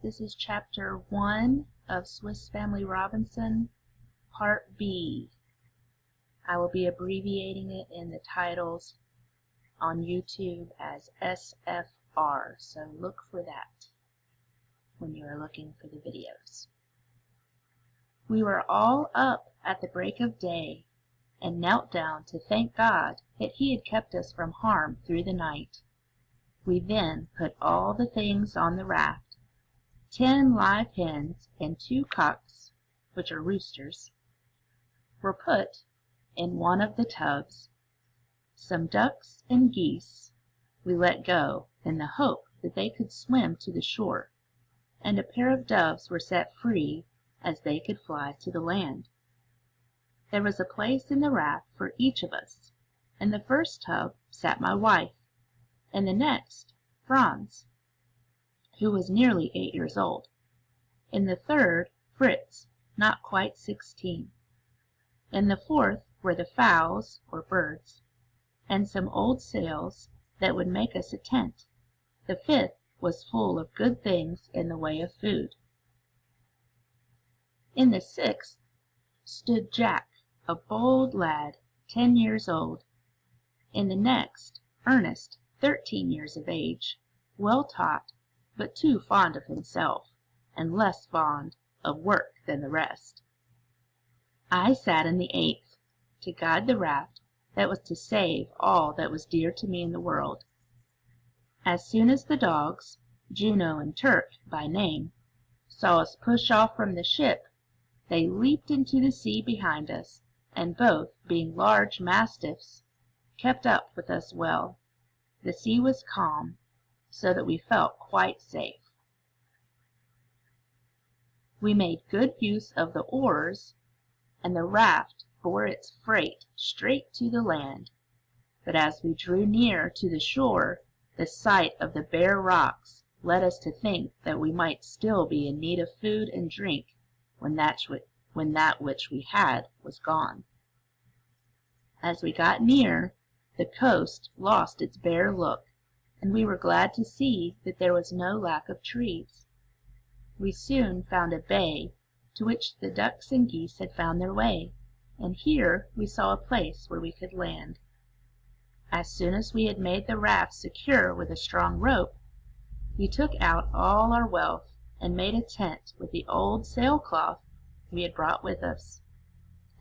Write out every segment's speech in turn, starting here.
This is Chapter 1 of Swiss Family Robinson, Part B. I will be abbreviating it in the titles on YouTube as SFR, so look for that when you are looking for the videos. We were all up at the break of day and knelt down to thank God that He had kept us from harm through the night. We then put all the things on the raft. 10 live hens and 2 cocks, which are roosters, were put in one of the tubs. Some ducks and geese we let go in the hope that they could swim to the shore, and a pair of doves were set free as they could fly to the land. There was a place in the raft for each of us. In the first tub sat my wife, in the next Franz, who was nearly 8 years old. In the third, Fritz, not quite 16. In the fourth were the fowls, or birds, and some old sails that would make us a tent. The fifth was full of good things in the way of food. In the sixth stood Jack, a bold lad, 10 years old. In the next, Ernest, 13 years of age, well taught, but too fond of himself, and less fond of work than the rest. I sat in the 8th, to guide the raft that was to save all that was dear to me in the world. As soon as the dogs, Juno and Turk by name, saw us push off from the ship, they leaped into the sea behind us, and both, being large mastiffs, kept up with us well. The sea was calm, so that we felt quite safe. We made good use of the oars, and the raft bore its freight straight to the land. But as we drew near to the shore, the sight of the bare rocks led us to think that we might still be in need of food and drink when that which we had was gone. As we got near, the coast lost its bare look, and we were glad to see that there was no lack of trees. We soon found a bay to which the ducks and geese had found their way, and here we saw a place where we could land. As soon as we had made the raft secure with a strong rope, we took out all our wealth and made a tent with the old sailcloth we had brought with us,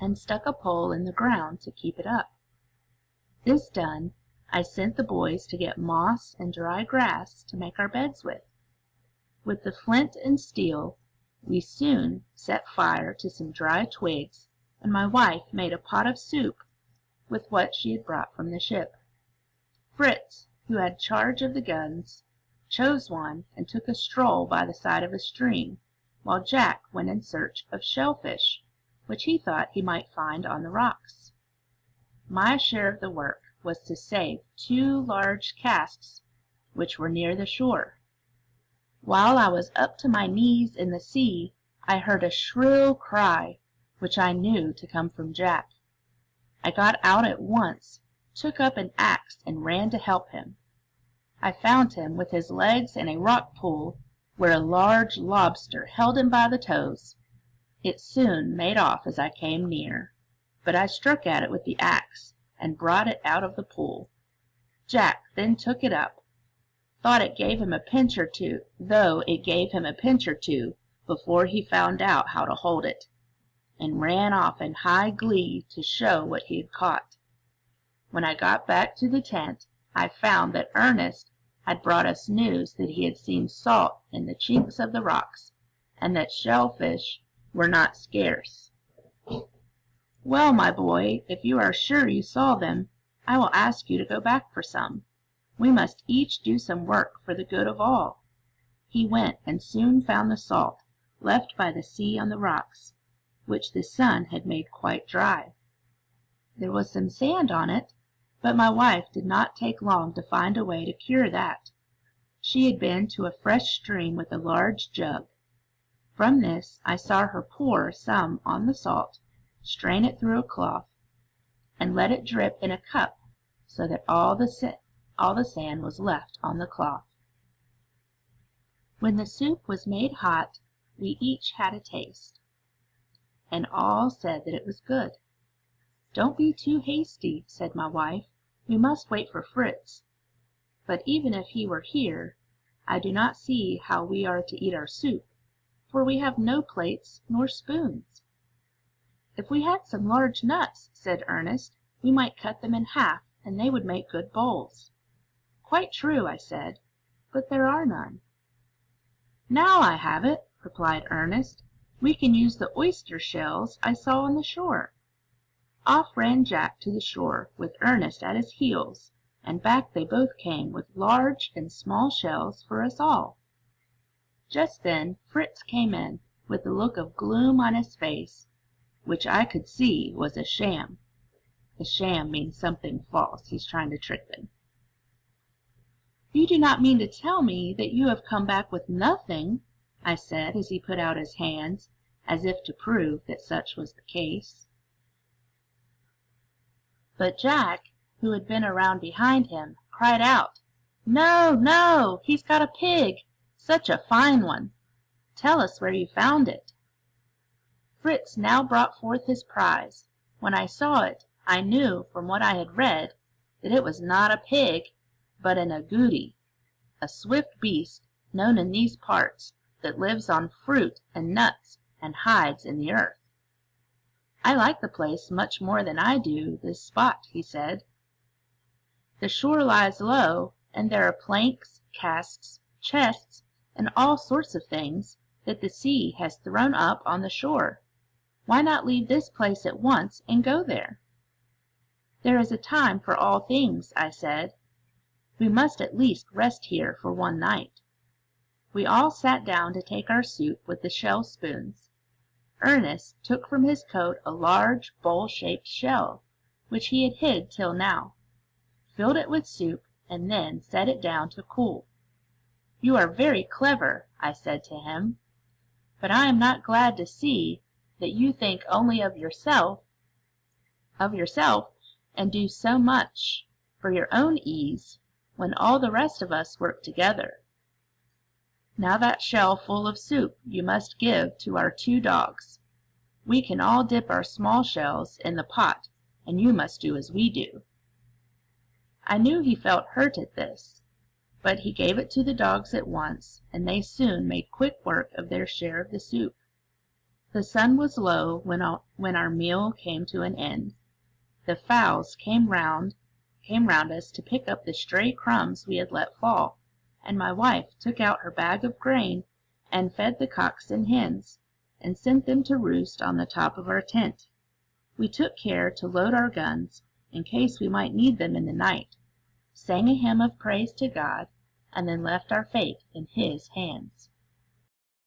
and stuck a pole in the ground to keep it up. This done, I sent the boys to get moss and dry grass to make our beds with. With the flint and steel, we soon set fire to some dry twigs, and my wife made a pot of soup with what she had brought from the ship. Fritz, who had charge of the guns, chose one and took a stroll by the side of a stream, while Jack went in search of shellfish, which he thought he might find on the rocks. My share of the work was to save 2 large casks which were near the shore. While I was up to my knees in the sea, I heard a shrill cry, which I knew to come from Jack. I got out at once, took up an axe, and ran to help him. I found him with his legs in a rock pool, where a large lobster held him by the toes. It soon made off as I came near, but I struck at it with the axe, and brought it out of the pool. Jack then took it up, though it gave him a pinch or two before he found out how to hold it, and ran off in high glee to show what he had caught. When I got back to the tent, I found that Ernest had brought us news that he had seen salt in the chinks of the rocks, and that shellfish were not scarce. "Well, my boy, if you are sure you saw them, I will ask you to go back for some. We must each do some work for the good of all." He went and soon found the salt left by the sea on the rocks, which the sun had made quite dry. There was some sand on it, but my wife did not take long to find a way to cure that. She had been to a fresh stream with a large jug. From this I saw her pour some on the salt, strain it through a cloth, and let it drip in a cup, so that all the sand was left on the cloth. When the soup was made hot, we each had a taste, and all said that it was good. "Don't be too hasty," said my wife. "We must wait for Fritz." But even if he were here, I do not see how we are to eat our soup, for we have no plates nor spoons. "If we had some large nuts," said Ernest, "we might cut them in half, and they would make good bowls." "Quite true," I said, "but there are none." "Now I have it," replied Ernest. "We can use the oyster shells I saw on the shore." Off ran Jack to the shore, with Ernest at his heels, and back they both came with large and small shells for us all. Just then Fritz came in, with a look of gloom on his face, which I could see was a sham. A sham means something false. He's trying to trick them. "You do not mean to tell me that you have come back with nothing?" I said, as he put out his hands, as if to prove that such was the case. But Jack, who had been around behind him, cried out, "No, no, he's got a pig! Such a fine one! Tell us where you found it." Fritz now brought forth his prize. When I saw it, I knew from what I had read that it was not a pig, but an agouti, a swift beast known in these parts that lives on fruit and nuts and hides in the earth. "I like the place much more than I do this spot," he said. "The shore lies low, and there are planks, casks, chests, and all sorts of things that the sea has thrown up on the shore. Why not leave this place at once and go there?" "There is a time for all things," I said. "We must at least rest here for one night." We all sat down to take our soup with the shell spoons. Ernest took from his coat a large bowl-shaped shell, which he had hid till now, filled it with soup, and then set it down to cool. "You are very clever," I said to him, "but I am not glad to see that you think only of yourself, and do so much for your own ease, when all the rest of us work together. Now that shell full of soup you must give to our 2 dogs. We can all dip our small shells in the pot, and you must do as we do." I knew he felt hurt at this, but he gave it to the dogs at once, and they soon made quick work of their share of the soup. The sun was low when our meal came to an end. The fowls came round us to pick up the stray crumbs we had let fall, and my wife took out her bag of grain and fed the cocks and hens, and sent them to roost on the top of our tent. We took care to load our guns, in case we might need them in the night, sang a hymn of praise to God, and then left our fate in His hands.